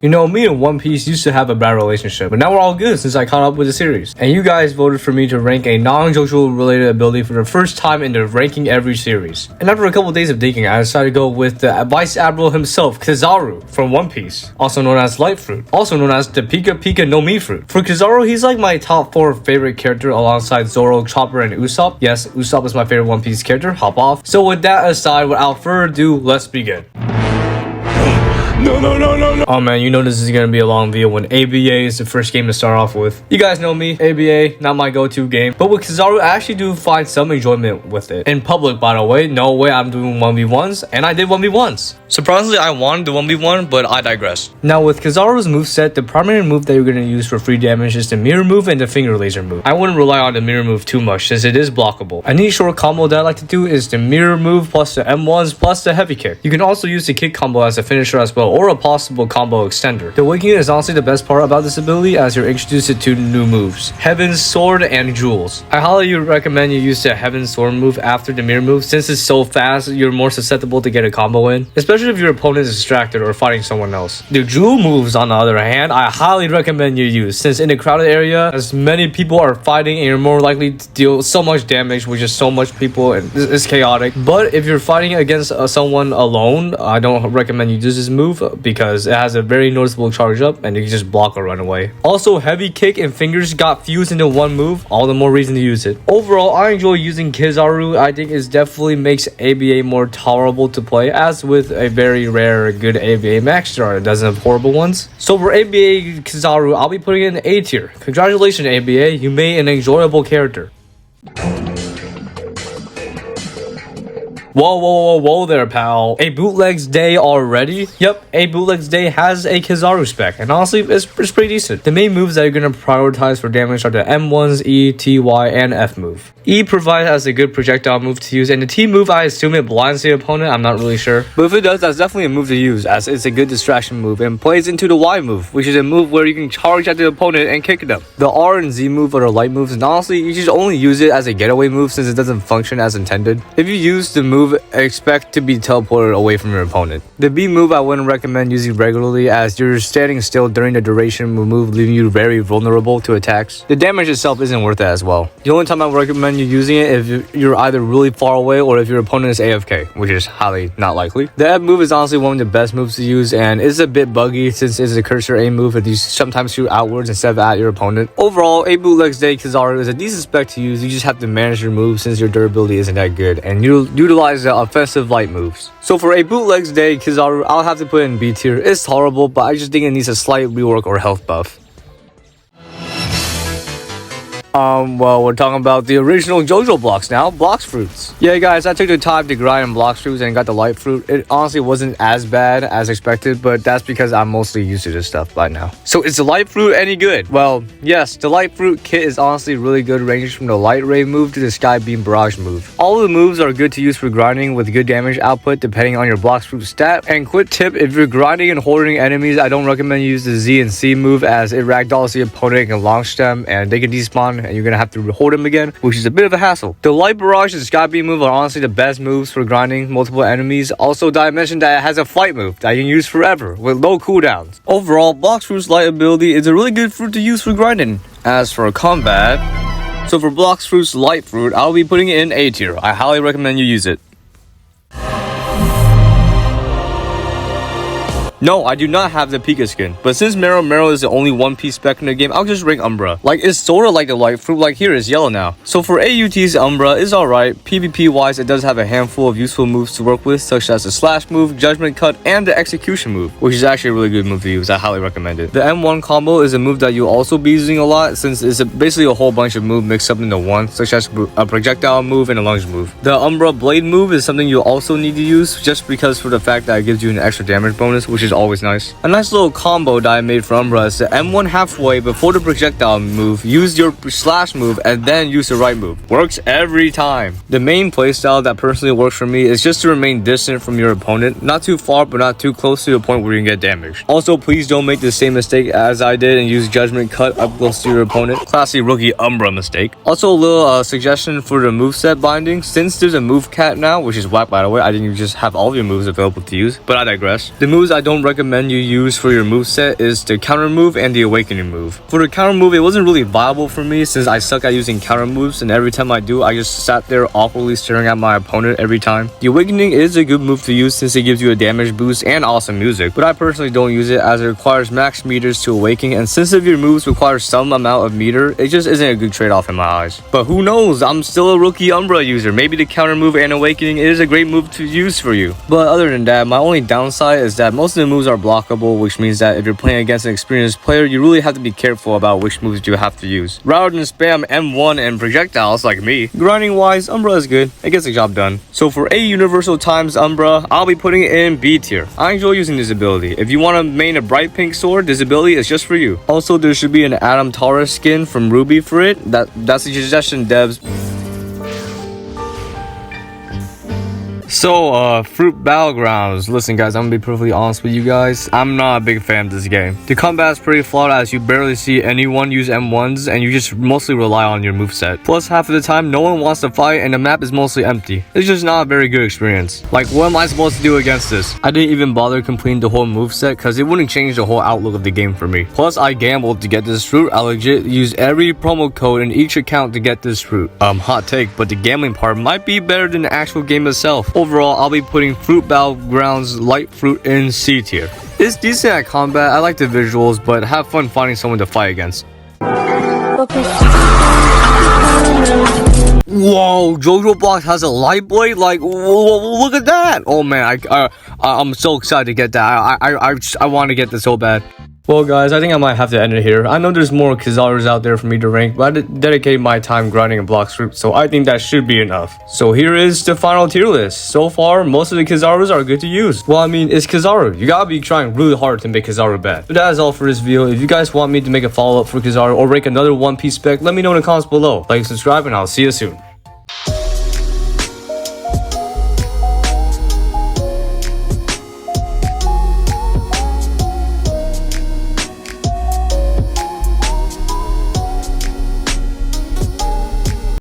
You know, me and One Piece used to have a bad relationship, but now we're all good since I caught up with the series. And you guys voted for me to rank a non-jojo related ability for the first time in the ranking every series. And after a couple days of thinking, I decided to go with the Vice Admiral himself, Kizaru, from One Piece, also known as Light Fruit, also known as the Pika Pika no Mi Fruit. For Kizaru, he's like my top 4 favorite character alongside Zoro, Chopper, and Usopp. Yes, Usopp is my favorite One Piece character, hop off. So with that aside, without further ado, let's begin. No. Oh man, you know this is gonna be a long video when ABA is the first game to start off with. You guys know me, ABA, not my go-to game. But with Kizaru, I actually do find some enjoyment with it. In public, by the way, no way I'm doing 1v1s, and I did 1v1s. Surprisingly, I wanted the 1v1, but I digress. Now with Kizaru's moveset, the primary move that you're gonna use for free damage is the mirror move and the finger laser move. I wouldn't rely on the mirror move too much since it is blockable. A neat short combo that I like to do is the mirror move plus the M1s plus the heavy kick. You can also use the kick combo as a finisher as well, or a possible combo extender. The awakening is honestly the best part about this ability as you're introduced to 2 new moves, Heaven's Sword and Jewels. I highly recommend you use the Heaven's Sword move after the mirror move since it's so fast you're more susceptible to get a combo in, especially if your opponent is distracted or fighting someone else. The Jewel moves on the other hand, I highly recommend you use since in a crowded area as many people are fighting and you're more likely to deal so much damage with just so much people and it's chaotic. But if you're fighting against someone alone, I don't recommend you use this move because it has a very noticeable charge up and you can just block or run away. Also, heavy kick and fingers got fused into one move, all the more reason to use it. Overall, I enjoy using Kizaru. I think it definitely makes ABA more tolerable to play, as with a very rare good ABA max there are a dozen of horrible ones. So for ABA Kizaru, I'll be putting it in A tier. Congratulations ABA, you made an enjoyable character. Whoa there, pal. A Bootleg's day already? Yep, a Bootleg's day has a Kizaru spec, and honestly, it's pretty decent. The main moves that you're gonna prioritize for damage are the M1s, E, T, Y, and F move. E provides as a good projectile move to use, and the T move, I assume it blinds the opponent, I'm not really sure. But if it does, that's definitely a move to use, as it's a good distraction move, and plays into the Y move, which is a move where you can charge at the opponent and kick them. The R and Z move are the light moves, and honestly, you should only use it as a getaway move since it doesn't function as intended. If you use the move, expect to be teleported away from your opponent. The B move I wouldn't recommend using regularly as you're standing still during the duration of the move, leaving you very vulnerable to attacks. The damage itself isn't worth it as well. The only time I recommend you using it if you're either really far away or if your opponent is AFK, which is highly not likely. The F move is honestly one of the best moves to use and is a bit buggy since it's a cursor aim move and you sometimes shoot outwards instead of at your opponent. Overall, a Bootleg's day Kizaru is a decent spec to use. You just have to manage your moves since your durability isn't that good and you utilize the offensive light moves. So for a Bootleg's day Kizaru, I'll have to put it in B tier. It's tolerable, but I just think it needs a slight rework or health buff. Well, we're talking about the original JoJo BLox now, Blox Fruits. Yeah, guys, I took the time to grind in Blox Fruits and got the light fruit. It honestly wasn't as bad as expected, but that's because I'm mostly used to this stuff by now. So is the light fruit any good? Well, yes, the light fruit kit is honestly really good, ranging from the light ray move to the sky beam barrage move. All of the moves are good to use for grinding with good damage output depending on your Blox Fruit stat. And quick tip, if you're grinding and hoarding enemies, I don't recommend you use the Z and C move as it ragdolls the opponent and launch them and they can despawn and you're gonna have to hold them again, which is a bit of a hassle. The light barrage and sky beam move are honestly the best moves for grinding multiple enemies. Also, did I mention that it has a flight move that you can use forever with low cooldowns. Overall, Blox Fruit's light ability is a really good fruit to use for grinding. As for combat, so for Blox Fruit's light fruit, I'll be putting it in A tier. I highly recommend you use it. No, I do not have the Pika skin, but since Mero is the only One Piece spec in the game, I'll just rank Umbra. Like, it's sorta like the light fruit, like here is yellow now. So for AUT's Umbra is alright. PvP wise, it does have a handful of useful moves to work with, such as the slash move, judgment cut, and the execution move, which is actually a really good move to use. I highly recommend it. The M1 combo is a move that you'll also be using a lot, since it's basically a whole bunch of moves mixed up into one, such as a projectile move and a lunge move. The Umbra blade move is something you'll also need to use, just because for the fact that it gives you an extra damage bonus, which is always nice. A nice little combo that I made for Umbra is the M1 halfway before the projectile move, use your slash move, and then use the right move. Works every time. The main playstyle that personally works for me is just to remain distant from your opponent, not too far but not too close to the point where you can get damaged. Also, please don't make the same mistake as I did and use judgment cut up close to your opponent. Classy rookie Umbra mistake. Also, a little suggestion for the moveset binding. Since there's a move cat now, which is whack by the way, I didn't just have all of your moves available to use, but I digress. The moves I don't don't recommend you use for your moveset is the counter move and the awakening move. For the counter move, it wasn't really viable for me since I suck at using counter moves, and every time I do, I just sat there awkwardly staring at my opponent every time. The awakening is a good move to use since it gives you a damage boost and awesome music, but I personally don't use it as it requires max meters to awaken, and since if your moves require some amount of meter, it just isn't a good trade-off in my eyes. But who knows, I'm still a rookie Umbra user. Maybe the counter move and awakening is a great move to use for you. But other than that, my only downside is that most of the moves are blockable, which means that if you're playing against an experienced player, you really have to be careful about which moves you have to use, rather than spam M1 and projectiles like me. Grinding wise, Umbra is good, it gets the job done. So for A universal times Umbra, I'll be putting it in B tier. I enjoy using this ability. If you want to main a bright pink sword, this ability is just for you. Also, there should be an Adam Taurus skin from Ruby for it. That's a suggestion, devs. So, Fruit Battlegrounds. Listen guys, I'm gonna be perfectly honest with you guys. I'm not a big fan of this game. The combat is pretty flawed as you barely see anyone use M1s and you just mostly rely on your moveset. Plus, half of the time, no one wants to fight and the map is mostly empty. It's just not a very good experience. Like, what am I supposed to do against this? I didn't even bother completing the whole moveset because it wouldn't change the whole outlook of the game for me. Plus, I gambled to get this fruit. I legit used every promo code in each account to get this fruit. Hot take, but the gambling part might be better than the actual game itself. Overall, I'll be putting Fruit Battlegrounds Light Fruit in C tier. It's decent at combat, I like the visuals, but have fun finding someone to fight against. Whoa, Jojo BLox has a light blade? Like, whoa, look at that! Oh man, I'm so excited to get that. I want to get this so bad. Well guys, I think I might have to end it here. I know there's more Kizarus out there for me to rank, but I dedicate my time grinding in Blox Fruit, so I think that should be enough. So here is the final tier list. So far, most of the Kizarus are good to use. Well, I mean, it's Kizaru. You gotta be trying really hard to make Kizaru bad. But that is all for this video. If you guys want me to make a follow-up for Kizaru or rank another One Piece spec, let me know in the comments below. Like and subscribe, and I'll see you soon.